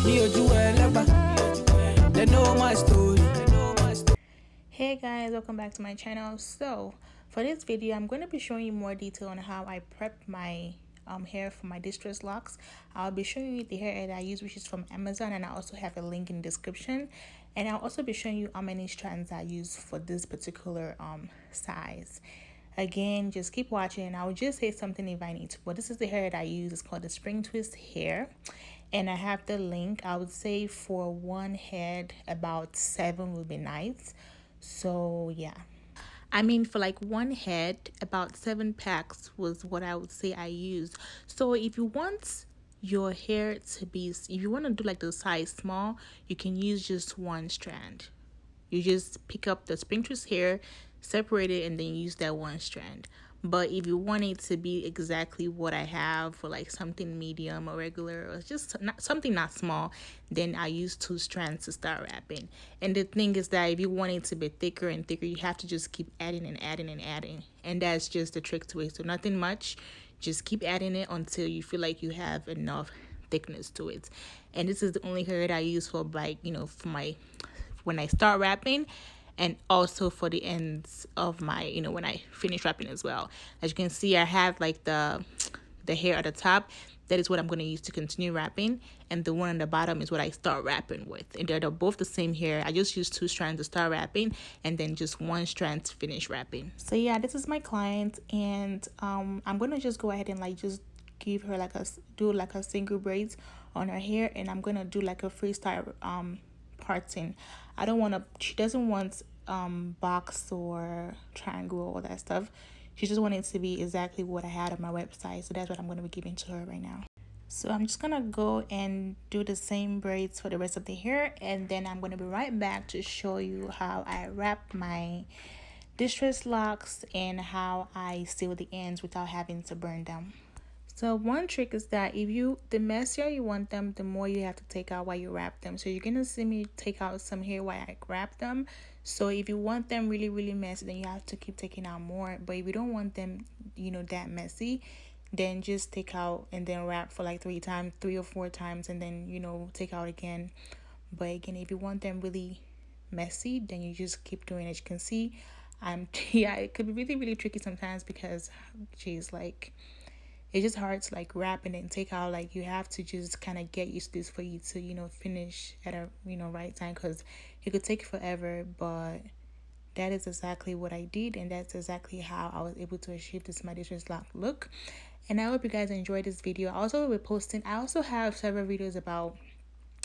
They know my story. Hey guys, welcome back to my channel. So for this video, I'm going to be showing you more detail on how I prep my hair for my distress locks. I'll be showing you the hair that I use, which is from Amazon, and I also have a link in the description. And I'll also be showing you how many strands I use for this particular size. Again, just keep watching. I'll just say something if I need to, but this is the hair that I use. It's called the spring twist hair, and I have the link. I would say for one head about 7 would be nice. So yeah, I mean, for like one head about 7 packs was what I would say I use. So if you want your hair to be, if you want to do like the size small, you can use just one strand. You just pick up the spring twist hair, separate it, and then use that one strand. But if you want it to be exactly what I have for like something medium or regular, or just something not small, then I use 2 strands to start wrapping. And the thing is that if you want it to be thicker and thicker, you have to just keep adding and adding and adding. And that's just the trick to it. So nothing much, just keep adding it until you feel like you have enough thickness to it. And this is the only hair that I use for, like, you know, for my, when I start wrapping, and also for the ends of my, you know, when I finish wrapping as well. As you can see, I have like the hair at the top. That is what I'm going to use to continue wrapping, and the one on the bottom is what I start wrapping with. And they're both the same hair. I just use 2 strands to start wrapping, and then just 1 strand to finish wrapping. So yeah, this is my client, and I'm going to just go ahead and like just give her like do like a single braids on her hair, and I'm going to do like a freestyle parting. I don't want to, she doesn't want box or triangle or all that stuff. She just wanted it to be exactly what I had on my website. So that's what I'm going to be giving to her right now. So I'm just going to go and do the same braids for the rest of the hair, and then I'm going to be right back to show you how I wrap my distress locks and how I seal the ends without having to burn them. So one trick is that the messier you want them, the more you have to take out while you wrap them. So you're going to see me take out some hair while I wrap them. So if you want them really, really messy, then you have to keep taking out more. But if you don't want them, you know, that messy, then just take out and then wrap for like 3 or 4 times, and then, you know, take out again. But again, if you want them really messy, then you just keep doing it. As you can see, yeah, it could be really, really tricky sometimes because, geez, like, it's just hard to like wrap and then take out. Like, you have to just kind of get used to this for you to, you know, finish at a, you know, right time, because it could take forever. But that is exactly what I did, and that's exactly how I was able to achieve this my distress lock look. And I hope you guys enjoyed this video. I also have several videos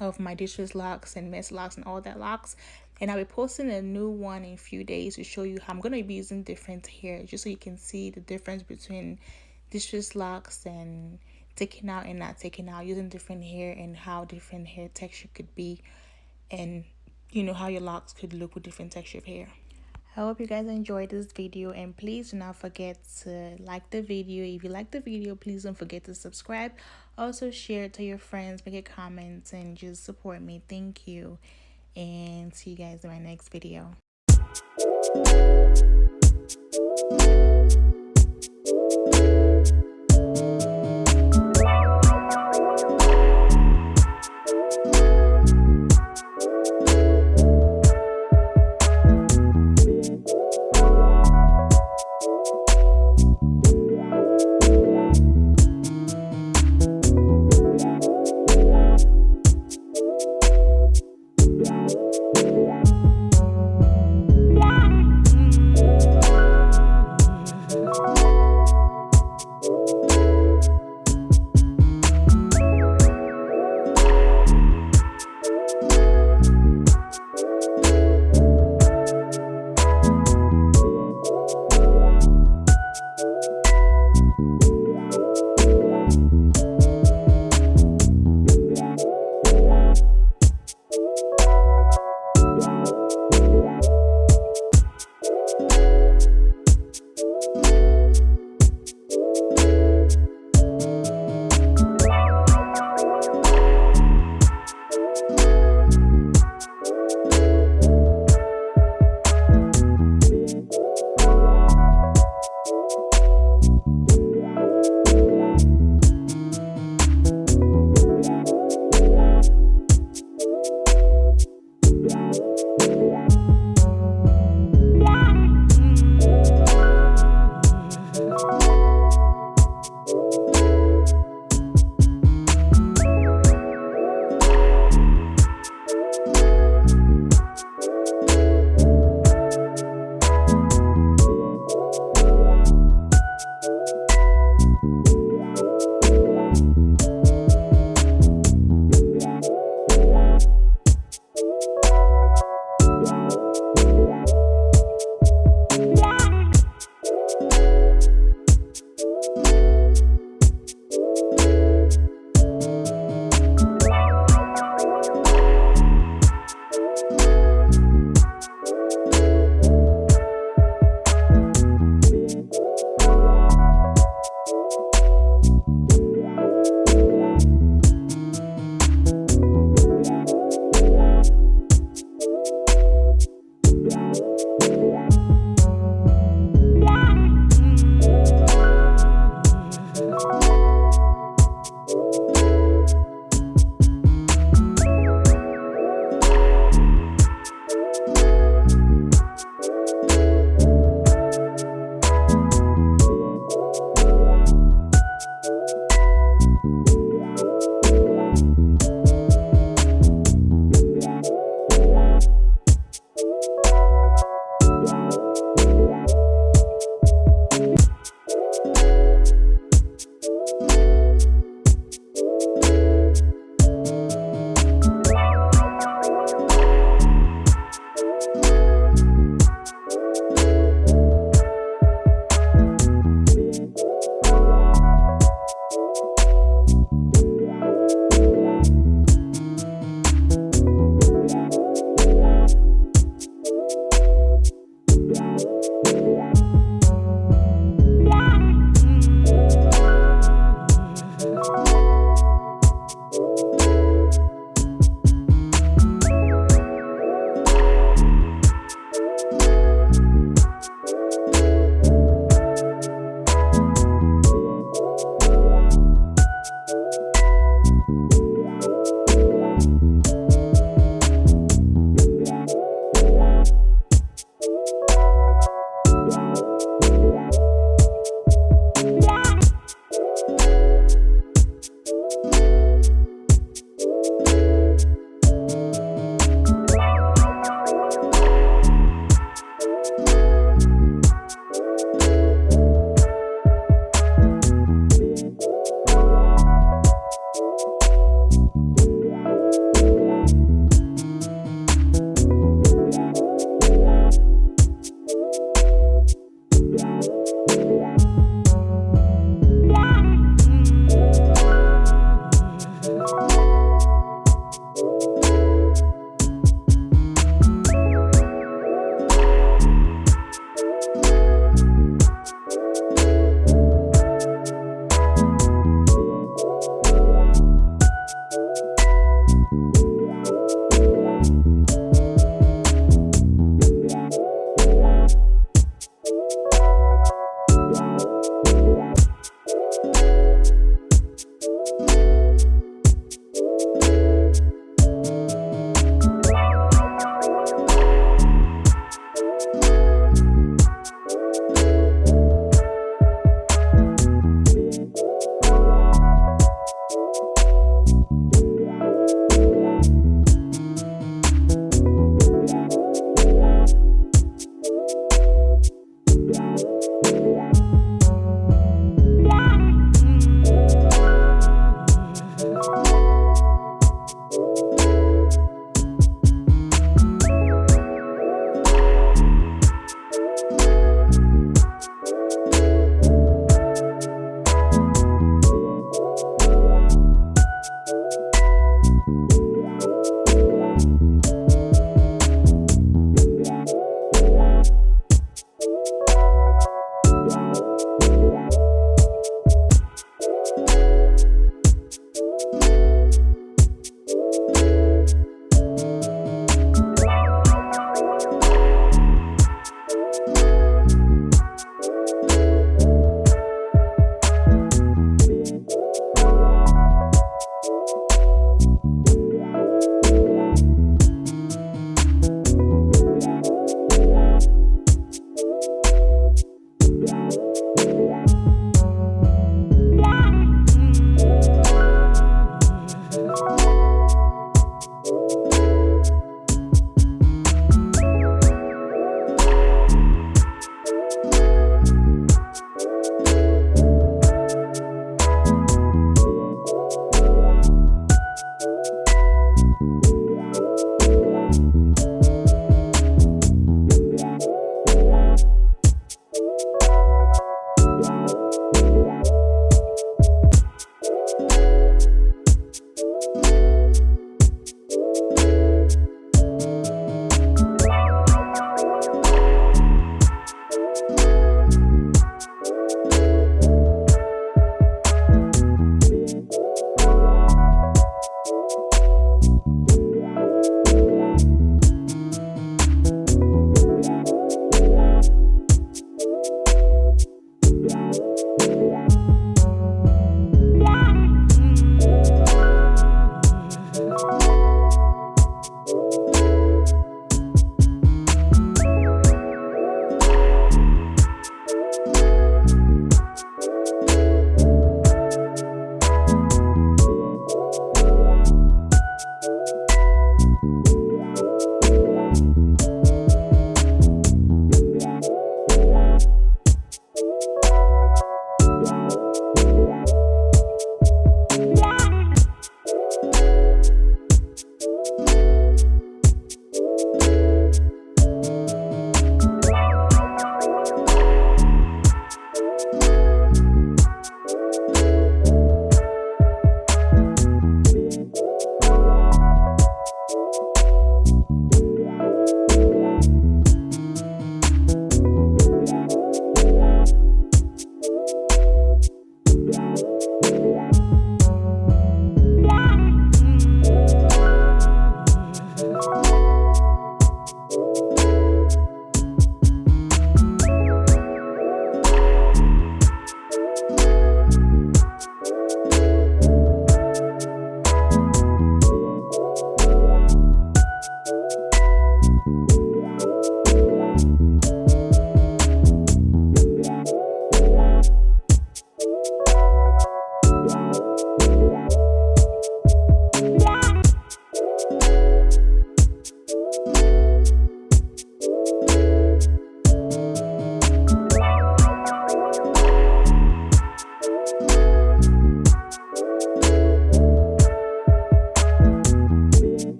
of my distress locks and MESSYLOCS and all that locks, and I'll be posting a new one in a few days to show you how I'm going to be using different hair, just so you can see the difference between distress locks and taking out and not taking out, using different hair, and how different hair texture could be, and you know how your locks could look with different texture of hair. I hope you guys enjoyed this video, and please do not forget to like the video. If you like the video, please don't forget to subscribe. Also share it to your friends, make a comment, and just support me. Thank you, and see you guys in my next video.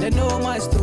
They know my story.